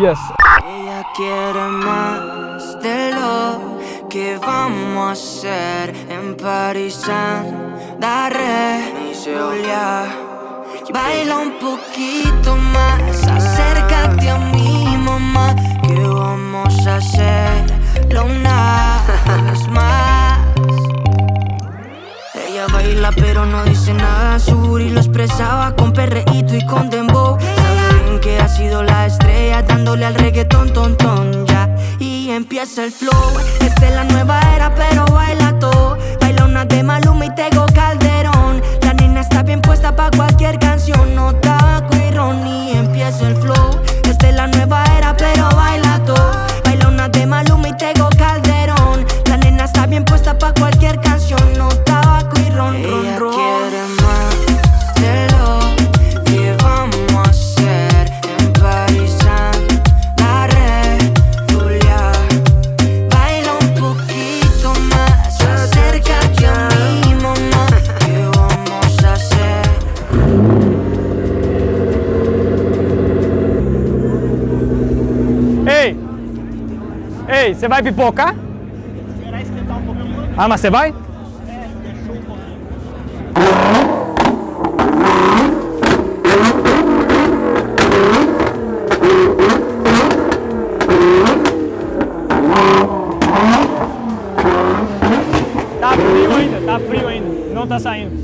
Yes. Ella quiere más de lo que vamos a hacer en París. Daré Julia, baila un poquito más, acércate a mi mamá, que vamos a hacerlo una vez más. Ella baila pero no dice nada, su booty lo expresaba con perreíto y con dembow. Sabe bien que ha sido la estrella, dándole al reggaetón, ton, ya. Y empieza el flow, esta es la nueva era pero baila todo. Baila una de Maluma y Tego Calderón. La nena está bien puesta pa' cualquier canción, no tabaco y ron. Y empieza el flow, esta es la nueva era pero baila todo. Baila una de Maluma y Tego Calderón. La nena está bien puesta pa' cualquier canción, no tabaco y ron. Ella quiere más de lo que vamos a hacer en París. La Julia, baila un poquito más, acércate a mi mamá, que vamos a hacer. Ei, você vai pipocar? Esperar esquentar um pouquinho. Ah, mas você vai? Deixou um pouquinho. Tá frio ainda, não tá saindo.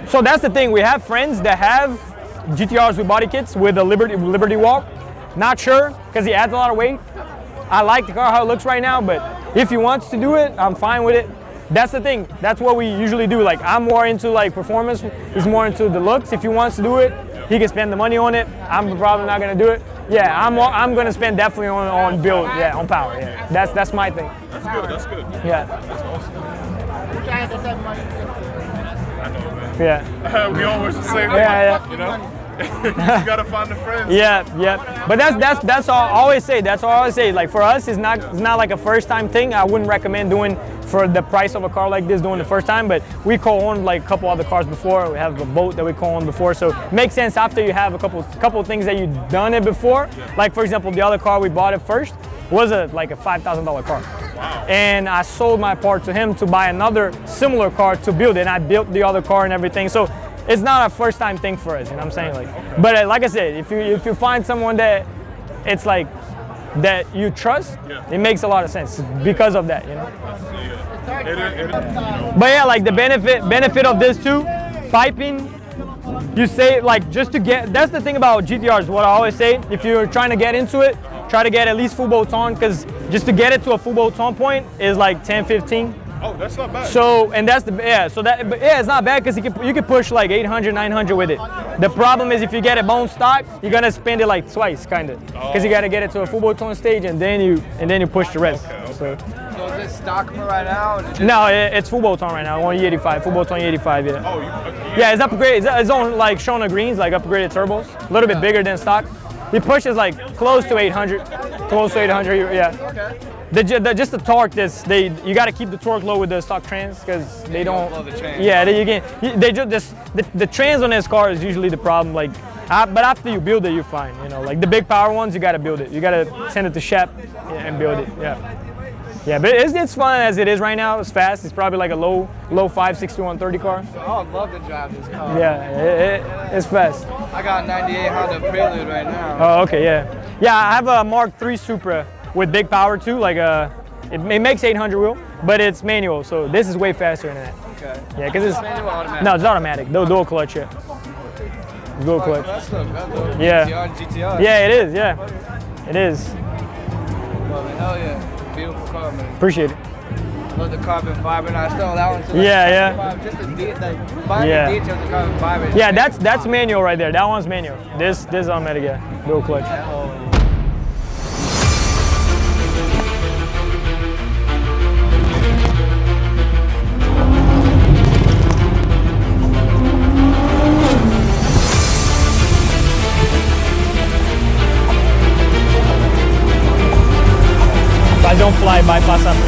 So that's the thing, we have friends that have GTRs with body kits with a Liberty Walk. Not sure, because he adds a lot of weight. I like the car how it looks right now, but if he wants to do it, I'm fine with it. That's the thing, that's what we usually do. Like, I'm more into like performance, he's more into the looks. If he wants to do it, he can spend the money on it. I'm probably not gonna do it. Yeah, I'm gonna spend definitely on build, yeah, on power, yeah. That's my thing. That's good, that's good. Yeah. That's awesome. Yeah. We always the same thing, Yeah. you know? You gotta find the friends. Yeah. But that's all I always say. That's all I always say. Like for us, it's not like a first time thing. I wouldn't recommend doing for the price of a car like this doing the first time. But we co-owned like a couple other cars before. We have a boat that we co-owned before, so it makes sense after you have a couple things that you've done it before. Like for example, the other car we bought it first was like a $5,000 car. Wow. And I sold my part to him to buy another similar car to build it. And I built the other car and everything. So it's not a first time thing for us, you know what I'm saying? Like, okay. But like I said, if you find someone that it's like that you trust, it makes a lot of sense because of that, you know. But yeah, like the benefit of this too, piping. You say like just to get. That's the thing about GTRs. What I always say, if you're trying to get into it, try to get at least full bolt on, because just to get it to a full bolt on point is like 10, 15. Oh, that's not bad. So, and that's it's not bad because you can push like 800, 900 with it. The problem is if you get it bone stock, you're gonna spend it like twice, kind of, because you gotta get it to a full bolt on stage and then you push the rest. Okay. So is it stock for right now? No, it's full bolt on right now. On E85, full bolt on E85. Yeah. Oh, yeah, it's upgraded. It's on like Shona Greens, like upgraded turbos, a little bit bigger than stock. It pushes like close to 800, yeah. Okay. Just the torque, you got to keep the torque low with the stock trans because they don't. Love the trans. Yeah, the trans on this car is usually the problem. Like, but after you build it, you're fine. You know, like the big power ones, you got to build it. You got to send it to Shep and build it. Yeah. Yeah, but it's fun as it is right now. It's fast. It's probably like a low 560 130 car. Oh, I'd love to drive this car. Yeah, it's fast. I got a 98 Honda Prelude right now. Oh, okay, yeah. Yeah, I have a Mark III Supra with big power too, like It makes 800 wheel, but it's manual, so this is way faster than that. Okay. Yeah, because it's Manual or automatic? no, it's automatic. Dual clutch, yeah. Dual clutch. That's the Yeah. GTR. Yeah, it is. Yeah, it is. Well, hell yeah. Beautiful car, man. Appreciate it. Love the carbon fiber, and I stole that one too. Like, Yeah, carbon fiber, just the Yeah. details of carbon fiber. is Yeah, crazy. that's manual right there. That one's manual. This automatic, yeah. Dual clutch. Fazer flyby, passar por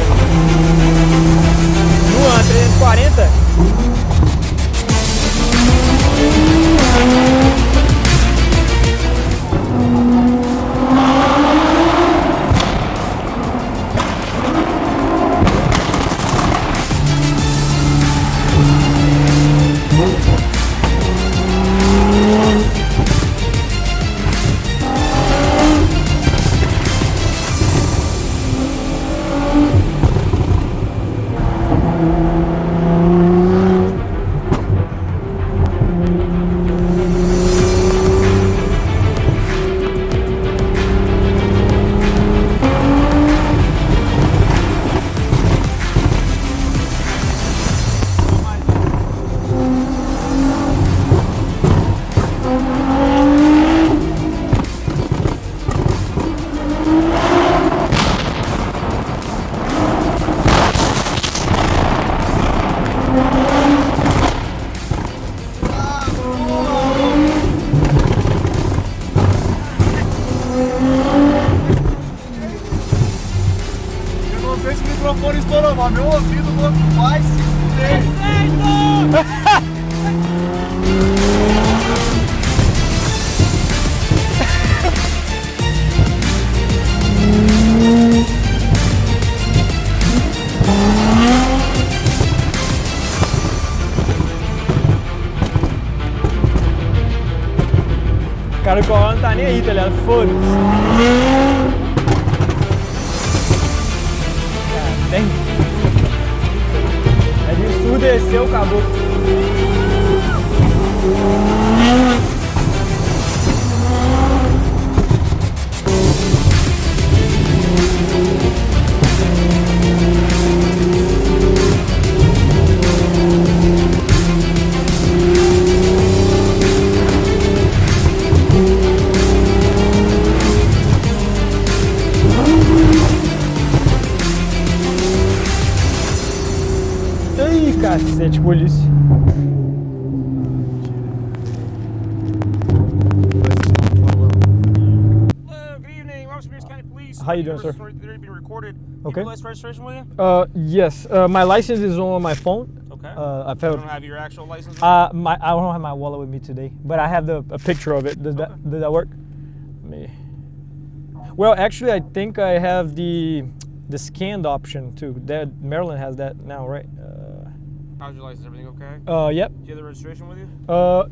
Luan, 340. microfone estourou, mas meu ouvido vai se fuder. Cara, o Corona não tá nem aí, tá ligado? Foda-se. Tem. É de ensurdeceu, acabou. Ih, cacete, polícia. Hello, good evening. Robert Spears County Police. How you doing, sir? They're being recorded. Okay. You have a registration with you? Yes. My license is on my phone. Okay. I You felt. don't have your actual license? I don't have my wallet with me today, but I have a picture of it. Does that work? Me. Well, actually, I think I have the scanned option too. That Maryland has that now, right? How's your license? Everything okay? Yep. Do you have the registration with you?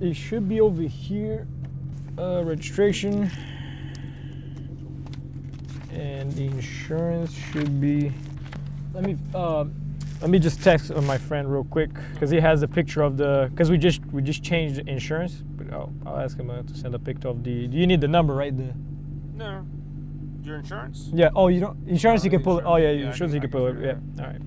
It should be over here. Registration. And the insurance should be. Let me just text my friend real quick because he has a picture of the. Because we just changed the insurance. But I'll ask him to send a picture of the. Do you need the number, right? No. Your insurance? Yeah. Oh, you don't. Insurance you can pull it. Oh yeah, Yeah, insurance you can pull it. Yeah. All right.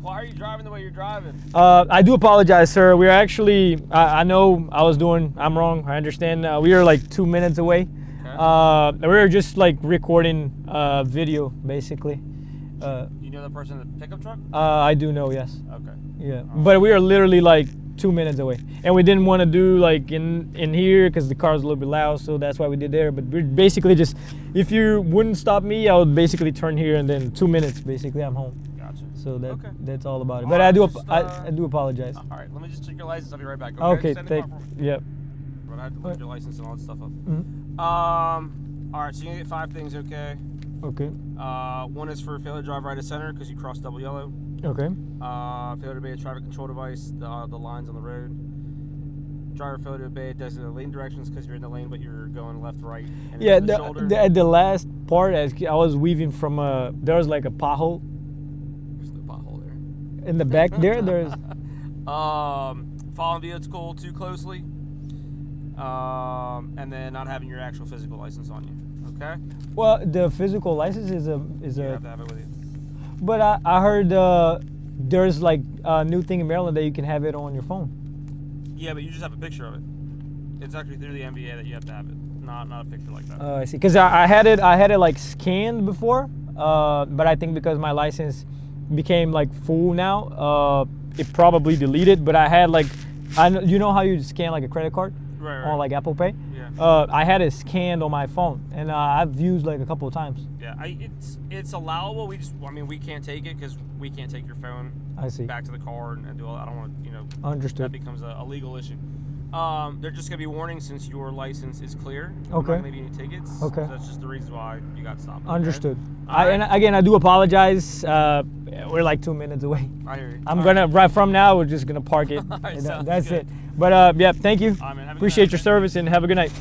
Why are you driving the way you're driving? I do apologize, sir. We're actually. I know I'm wrong. I understand. We are like 2 minutes away. Okay. We were just like recording video, basically. You know the person in the pickup truck? I do know, yes. Okay. Yeah, but we are literally like 2 minutes away, and we didn't want to do like in here because the car's a little bit loud, so that's why we did there. But we're basically just, if you wouldn't stop me, I would basically turn here, and then 2 minutes, basically, I'm home. Gotcha. So Okay. that's all about it. All But right, I do just, I do apologize. All right, let me just check your license. I'll be right back. Okay, Stand in the thank. car for me. Yep. But I have to look your license and all that stuff up. Mhm. All right, so you're gonna get 5 things, okay? Okay. One is for failure to drive right of center because you crossed double yellow. Okay. Failure to obey a traffic control device, the lines on the road. driver failure to obey designated lane directions because you're in the lane, but you're going left, right. And Yeah, into the shoulder. at the last part, as I was weaving from there was like a pothole There's no pothole there. in the back there. There's Following vehicle too closely, and then not having your actual physical license on you. Okay. well, the physical license is You a. have to have it with you. But I heard there's like a new thing in Maryland that you can have it on your phone. Yeah, but you just have a picture of it. It's actually through the NBA that you have to have it, not a picture like that. I see. Because I had it like scanned before, but I think because my license became like full now, it probably deleted. But I had like, you know how you scan like a credit card Right. on like Apple Pay? Yeah. I had it scanned on my phone, and I've used like a couple of times. Yeah, it's allowable. We can't take it because we can't take your phone I see. back to the car and do all that. I don't want to, Understood. that becomes a legal issue. They're just gonna be warnings since your license is clear. Okay. I'm not gonna give you any tickets. Okay. So that's just the reason why you got stopped. okay? Understood. All right. And again, I do apologize. We're like 2 minutes away. I hear you. I'm All gonna right. right from now. We're just gonna park it. All right, And sounds that's good. it. But yeah, thank you. All right, man. Have a good Appreciate night, your okay? service and have a good night.